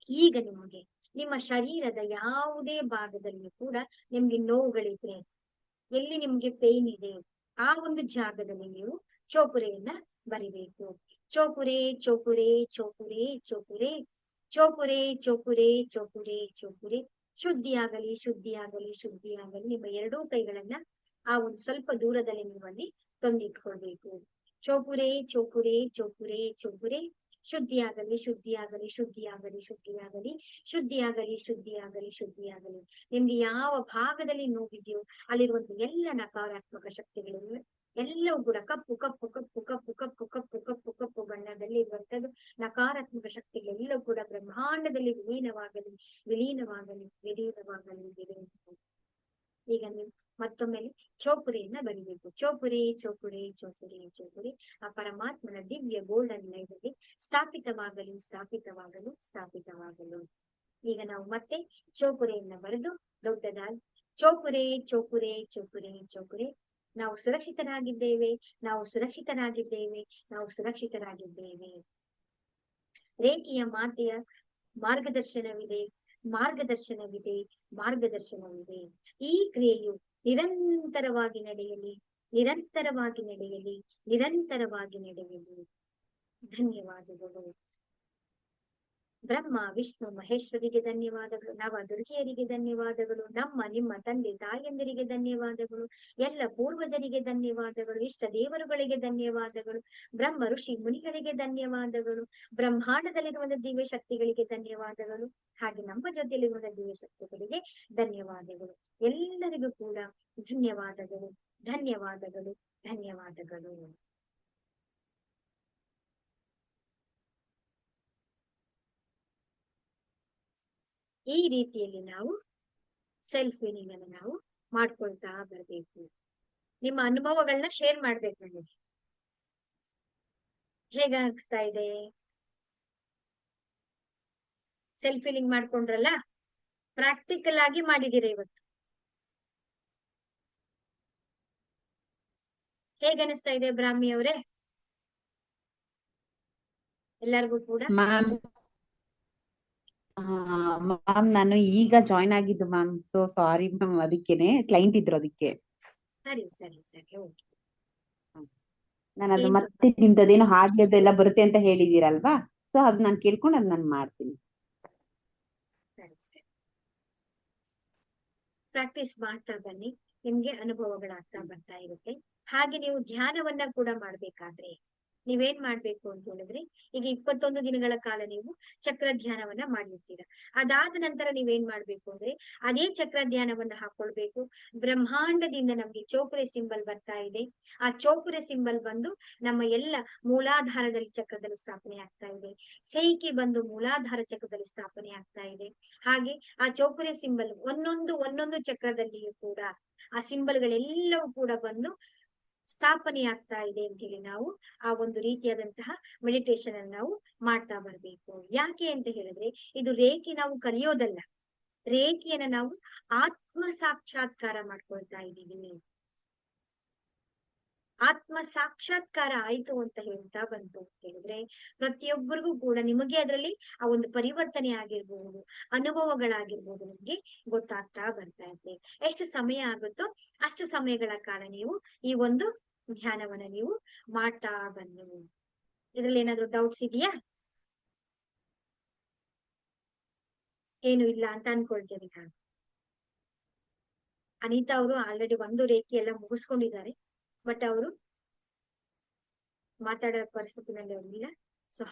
ಈಗ ನಿಮಗೆ ನಿಮ್ಮ ಶರೀರದ ಯಾವುದೇ ಭಾಗದಲ್ಲಿ ಕೂಡ ನಿಮ್ಗೆ ನೋವುಗಳಿದ್ರೆ, ಎಲ್ಲಿ ನಿಮ್ಗೆ ಪೇನ್ ಇದೆ ಆ ಒಂದು ಜಾಗದಲ್ಲಿ ನೀವು ಚೋಪುರೆಯನ್ನ ಬರಿಬೇಕು. ಚೋಪುರೆ ಚೋಪುರೆ ಚೋಪುರೆ ಚೋಪುರೆ ಚೋಪುರೆ ಚೋಪುರೆ ಚೋಪುರೆ ಚೋಪುರೆ. ಶುದ್ಧಿಯಾಗಲಿ ಶುದ್ಧಿಯಾಗಲಿ ಶುದ್ಧಿಯಾಗಲಿ. ನಿಮ್ಮ 2 ಕೈಗಳನ್ನ ಆ ಒಂದು ಸ್ವಲ್ಪ ದೂರದಲ್ಲಿ ನೀವಲ್ಲಿ ತಂದಿಟ್ಕೊಳ್ಬೇಕು. ಚೋಪುರೆ ಚೋಪುರೆ ಚೋಪುರೆ ಚೋಪುರೆ. ಶುದ್ಧಿಯಾಗಲಿ ಶುದ್ಧಿಯಾಗಲಿ ಶುದ್ಧಿಯಾಗಲಿ ಶುದ್ಧಿಯಾಗಲಿ ಶುದ್ಧಿಯಾಗಲಿ ಶುದ್ಧಿಯಾಗಲಿ ಶುದ್ಧಿಯಾಗಲಿ. ನಿಮ್ಗೆ ಯಾವ ಭಾಗದಲ್ಲಿ ನೋವಿದೆಯೋ ಅಲ್ಲಿರುವಂತ ಎಲ್ಲ ನಕಾರಾತ್ಮಕ ಶಕ್ತಿಗಳು ಎಲ್ಲವೂ ಕೂಡ ಕಪ್ಪು ಕಪ್ಪು ಕಪ್ಪು ಕಪ್ಪು ಕಪ್ಪು ಕಪ್ಪು ಕಪ್ಪು ಕಪ್ಪು ಬಣ್ಣದಲ್ಲಿ ಇರುವಂತದ್ದು ನಕಾರಾತ್ಮಕ ಶಕ್ತಿಗಳೆಲ್ಲವೂ ಕೂಡ ಬ್ರಹ್ಮಾಂಡದಲ್ಲಿ ವಿಲೀನವಾಗಲಿ ವಿಲೀನವಾಗಲಿ ವಿಲೀನವಾಗಲಿ ವಿಲೀನವಾಗಲಿ. ಈಗ ನೀವು ಮತ್ತೊಮ್ಮೆ ಚೋಪುರೆಯನ್ನ ಬರಿಬೇಕು. ಚೋಪುರೆ ಚೋಪುರೆ ಚೋಪುರೆ ಚೋಪುರೆ. ಆ ಪರಮಾತ್ಮನ ದಿವ್ಯ ಗೋಲ್ಡನ್ ಲೈನಲ್ಲಿ ಸ್ಥಾಪಿತವಾಗಲು ಸ್ಥಾಪಿತವಾಗಲು ಸ್ಥಾಪಿತವಾಗಲು. ಈಗ ನಾವು ಮತ್ತೆ ಚೋಪುರೆಯನ್ನ ಬರೆದು ದೊಡ್ಡದಾಗಿ ಚೋಪುರೆ ಚೋಪುರೆ ಚೋಪುರೆ ಚೋಪುರೆ. ನಾವು ಸುರಕ್ಷಿತರಾಗಿದ್ದೇವೆ, ನಾವು ಸುರಕ್ಷಿತರಾಗಿದ್ದೇವೆ, ನಾವು ಸುರಕ್ಷಿತರಾಗಿದ್ದೇವೆ. ರೇಖೆಯ ಮಾತೆಯ ಮಾರ್ಗದರ್ಶನವಿದೆ, ಮಾರ್ಗದರ್ಶನವಿದೆ, ಮಾರ್ಗದರ್ಶನವಿದೆ. ಈ ಕ್ರಿಯೆಯು ನಿರಂತರವಾಗಿ ನಡೆಯಲಿ, ನಿರಂತರವಾಗಿ ನಡೆಯಲಿ, ನಿರಂತರವಾಗಿ ನಡೆಯಲಿ. ಧನ್ಯವಾದಗಳು. ಬ್ರಹ್ಮ ವಿಷ್ಣು ಮಹೇಶ್ವರಿಗೆ ಧನ್ಯವಾದಗಳು, ನವ ದುರ್ಗೆಯರಿಗೆ ಧನ್ಯವಾದಗಳು, ನಮ್ಮ ನಿಮ್ಮ ತಂದೆ ತಾಯಂದಿರಿಗೆ ಧನ್ಯವಾದಗಳು, ಎಲ್ಲ ಪೂರ್ವಜರಿಗೆ ಧನ್ಯವಾದಗಳು, ಇಷ್ಟ ದೇವರುಗಳಿಗೆ ಧನ್ಯವಾದಗಳು, ಬ್ರಹ್ಮ ಋಷಿ ಮುನಿಗಳಿಗೆ ಧನ್ಯವಾದಗಳು, ಬ್ರಹ್ಮಾಂಡದಲ್ಲಿರುವಂತ ದಿವ್ಯ ಶಕ್ತಿಗಳಿಗೆ ಧನ್ಯವಾದಗಳು, ಹಾಗೆ ನಮ್ಮ ಜೊತೆಯಲ್ಲಿರುವಂತ ದಿವ್ಯ ಶಕ್ತಿಗಳಿಗೆ ಧನ್ಯವಾದಗಳು. ಎಲ್ಲರಿಗೂ ಕೂಡ ಧನ್ಯವಾದಗಳು ಧನ್ಯವಾದಗಳು ಧನ್ಯವಾದಗಳು. ಈ ರೀತಿಯಲ್ಲಿ ನಾವು ಸೆಲ್ಫ್ ಫೀಲಿಂಗ್ ಅನ್ನು ನಾವು ಮಾಡ್ಕೊಳ್ತಾ ಬರ್ಬೇಕು. ನಿಮ್ಮ ಅನುಭವಗಳನ್ನ ಶೇರ್ ಮಾಡ್ಬೇಕು ನನಗೆ. ಹೇಗ ಅನಿಸ್ತಾ ಇದೆ? ಸೆಲ್ಫ್ ಫೀಲಿಂಗ್ ಮಾಡ್ಕೊಂಡ್ರಲ್ಲ, ಪ್ರಾಕ್ಟಿಕಲ್ ಆಗಿ ಮಾಡಿದೀರ ಇವತ್ತು. ಹೇಗ ಅನಿಸ್ತಾ ಇದೆ ಬ್ರಾಹ್ಮಿ ಅವರೇ? ಎಲ್ಲರಿಗೂ ಕೂಡ ಮ್ಯಾಮ್ ನಾನು ಈಗ ಜಾಯ್ನ್ ಆಗಿದ್ದು ಮ್ಯಾಮ್, ಸೊ ಸಾರಿ ಮ್ಯಾಮ್, ಅದಕ್ಕೇನೆ ಕ್ಲೈಂಟ್ ಇದ್ರು ಅದಕ್ಕೆ. ಸರಿ ಸರಿ ಸರಿ ಓಕೆ. ನಾನು ಅದು ಮತ್ತೆ ನಿಮ್ದದೇನೋ ಹಾಡ್ಯದೆಲ್ಲ ಬರುತ್ತೆ ಅಂತ ಹೇಳಿದೀರಲ್ವಾ, ಸೊ ಅದು ನಾನು ಕೇಳ್ಕೊಂಡು ಅದು ನಾನು ಮಾಡ್ತೀನಿ. ಸರಿ ಸರಿ, ಪ್ರಾಕ್ಟೀಸ್ ಮಾಡ್ತಾ ಬನ್ನಿ, ನಿಮ್ಗೆ ಅನುಭವಗಳಾಗ್ತಾ ಬರ್ತಾ ಇರುತ್ತೆ. ಹಾಗೆ ನೀವು ಧ್ಯಾನವನ್ನ ಕೂಡ ಮಾಡ್ಬೇಕಾದ್ರೆ ನೀವೇನ್ ಮಾಡ್ಬೇಕು ಅಂತ ಹೇಳಿದ್ರೆ, ಈಗ 21 ದಿನಗಳ ಕಾಲ ನೀವು ಚಕ್ರ ಧ್ಯಾನವನ್ನ ಮಾಡಿರ್ತೀರ. ಅದಾದ ನಂತರ ನೀವೇನ್ ಮಾಡ್ಬೇಕು ಅಂದ್ರೆ ಅದೇ ಚಕ್ರ ಧ್ಯಾನವನ್ನ ಹಾಕೊಳ್ಬೇಕು. ಬ್ರಹ್ಮಾಂಡದಿಂದ ನಮ್ಗೆ ಚೋಪುರೆ ಸಿಂಬಲ್ ಬರ್ತಾ ಇದೆ. ಆ ಚೋಪುರೆ ಸಿಂಬಲ್ ಬಂದು ನಮ್ಮ ಎಲ್ಲ ಮೂಲಾಧಾರದಲ್ಲಿ ಚಕ್ರದಲ್ಲಿ ಸ್ಥಾಪನೆ ಆಗ್ತಾ ಇದೆ. ಸೈಕಿ ಬಂದು ಮೂಲಾಧಾರ ಚಕ್ರದಲ್ಲಿ ಸ್ಥಾಪನೆ ಆಗ್ತಾ ಇದೆ. ಹಾಗೆ ಆ ಚೋಪುರೆ ಸಿಂಬಲ್ ಒಂದೊಂದು ಚಕ್ರದಲ್ಲಿಯೂ ಕೂಡ ಆ ಸಿಂಬಲ್ಗಳೆಲ್ಲವೂ ಕೂಡ ಬಂದು ಸ್ಥಾಪನೆ ಆಗ್ತಾ ಇದೆ ಅಂತ ಹೇಳಿ ನಾವು ಆ ಒಂದು ರೀತಿಯಾದಂತಹ ಮೆಡಿಟೇಷನ್ ಅನ್ನು ನಾವು ಮಾಡ್ತಾ ಬರ್ಬೇಕು. ಯಾಕೆ ಅಂತ ಹೇಳಿದ್ರೆ, ಇದು ರೇಖೆ ನಾವು ಕಲಿಯೋದಲ್ಲ, ರೇಖೆಯನ್ನ ನಾವು ಆತ್ಮ ಸಾಕ್ಷಾತ್ಕಾರ ಮಾಡ್ಕೊಳ್ತಾ ಇದ್ದೀವಿ. ಆತ್ಮ ಸಾಕ್ಷಾತ್ಕಾರ ಆಯ್ತು ಅಂತ ಹೇಳ್ತಾ ಬಂತು ಅಂತ ಹೇಳಿದ್ರೆ, ಪ್ರತಿಯೊಬ್ಬರಿಗೂ ಕೂಡ ನಿಮಗೆ ಅದರಲ್ಲಿ ಆ ಒಂದು ಪರಿವರ್ತನೆ ಆಗಿರ್ಬಹುದು, ಅನುಭವಗಳಾಗಿರ್ಬಹುದು, ನಿಮ್ಗೆ ಗೊತ್ತಾಗ್ತಾ ಬರ್ತಾ ಇದೆ. ಎಷ್ಟು ಸಮಯ ಆಗುತ್ತೋ ಅಷ್ಟು ಸಮಯಗಳ ಕಾಲ ನೀವು ಈ ಒಂದು ಧ್ಯಾನವನ್ನ ನೀವು ಮಾಡ್ತಾ ಬನ್ನಿ. ಇದ್ರಲ್ಲಿ ಏನಾದ್ರು ಡೌಟ್ಸ್ ಇದೆಯಾ? ಏನು ಇಲ್ಲ ಅಂತ ಅನ್ಕೊಳ್ತೇನೆ ನಾನು. ಅನಿತಾ ಅವರು ಆಲ್ರೆಡಿ ಒಂದು ರೇಖೆ ಎಲ್ಲ ಮುಗಿಸ್ಕೊಂಡಿದ್ದಾರೆ, ಬಟ್ ಅವರು ಮಾತಾಡೋ ಪರಿಸ್ಥಿತಿನಲ್ಲಿ ಅವ್ರಿಲ್ಲ.